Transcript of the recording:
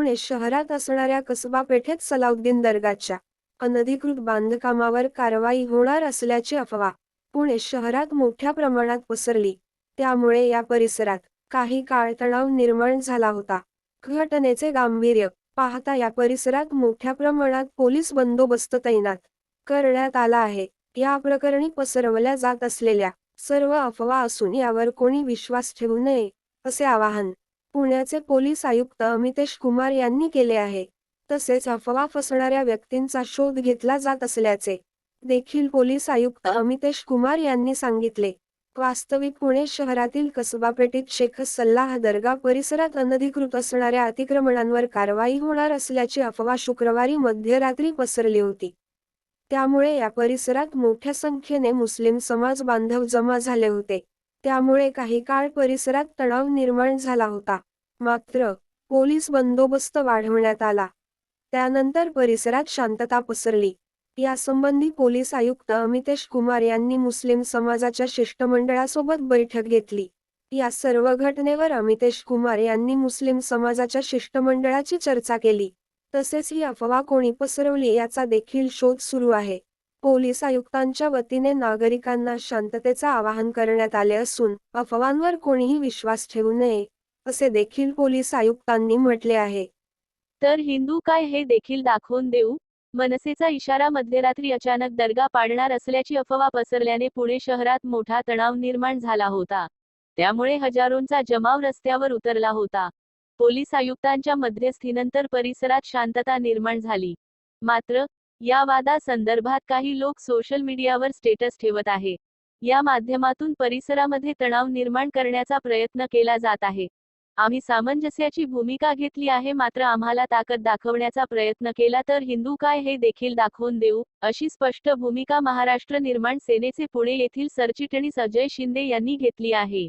पुणे शहरात असणाऱ्या कसबा पेठेत सलाउद्दीन दर्गाच्या अनधिकृत बांधकामावर कारवाई होणार असल्याची अफवा पुणे शहरात मोठ्या प्रमाणात पसरली। त्यामुळे या परिसरात काही काळ तणाव निर्माण झाला होता। घटनेचे गांभीर्य पाहता या परिसरात मोठ्या प्रमाणात पोलीस बंदोबस्त तैनात करण्यात आला आहे। या प्रकरणी पसरवल्या जात असलेल्या सर्व अफवा असून यावर कोणी विश्वास ठेवू नये असे आवाहन पुण्याचे पोलीस आयुक्त अमितेश कुमार यांनी केले आहे। तसेच अफवा पसरवणाऱ्या व्यक्तींचा शोध घेतला जात असल्याचे देखील पोलीस आयुक्त अमितेश कुमार यांनी सांगितले। वास्तविक पुणे शहरातील कसबा पेठेत शेख सल्लाह दर्गा परिसरात अनधिकृत असणाऱ्या अतिक्रमणांवर कारवाई होणार असल्याची अफवा शुक्रवारी मध्यरात्री पसरली होती। त्यामुळे या परिसरात मोठ्या संख्येने मुस्लिम समाज बांधव जमा झाले होते। त्यामुळे काही काळ परिसरात तणाव निर्माण झाला होता। मात्र पोलीस बंदोबस्त वाढवण्यात आला। त्यानंतर परिसरात शांतता पसरली। यासंबंधी पोलीस आयुक्त अमितेश कुमार यांनी मुस्लिम समाजाच्या शिष्टमंडळासोबत बैठक घेतली। या सर्व घटनेवर अमितेश कुमार यांनी मुस्लिम समाजाच्या शिष्टमंडळाची चर्चा केली। तसेच ही अफवा कोणी पसरवली याचा देखील शोध सुरू आहे। पोलीस आयुक्तांच्या वतीने नागरिकांना शांततेचे आवाहन करण्यात आले असून अफवांवर कोणीही विश्वास ठेवू नये असे देखील पोलीस आयुक्तांनी म्हटले आहे। तर हिंदू काय हे देखील दाखवून देऊ? मनसेचा इशारा मध्यरात्री अचानक दर्गा पाडणार असल्याची अफवा पसरल्याने पुणे शहरात मोठा तणाव निर्माण झाला होता। त्यामुळे हजारोंचा जमाव रस्त्यावर उतरला होता। पोलीस आयुक्तांच्या मध्यस्थीनंतर परिसरात शांतता निर्माण झाली। मात्र या वादासंदर्भात काही लोक सोशल मीडियावर स्टेटस ठेवत आहे। या माध्यमातून परिसरामध्ये तणाव निर्माण करण्याचा प्रयत्न केला जात आहे। आम्ही सामंजस्याची भूमिका घेतली आहे, मात्र आम्हाला ताकद दाखवण्याचा प्रयत्न केला तर हिंदू काय हे देखील दाखवून देऊ, अशी स्पष्ट भूमिका महाराष्ट्र निर्माण सेनेचे पुणे येथील सरचिटणीस अजय शिंदे यांनी घेतली आहे।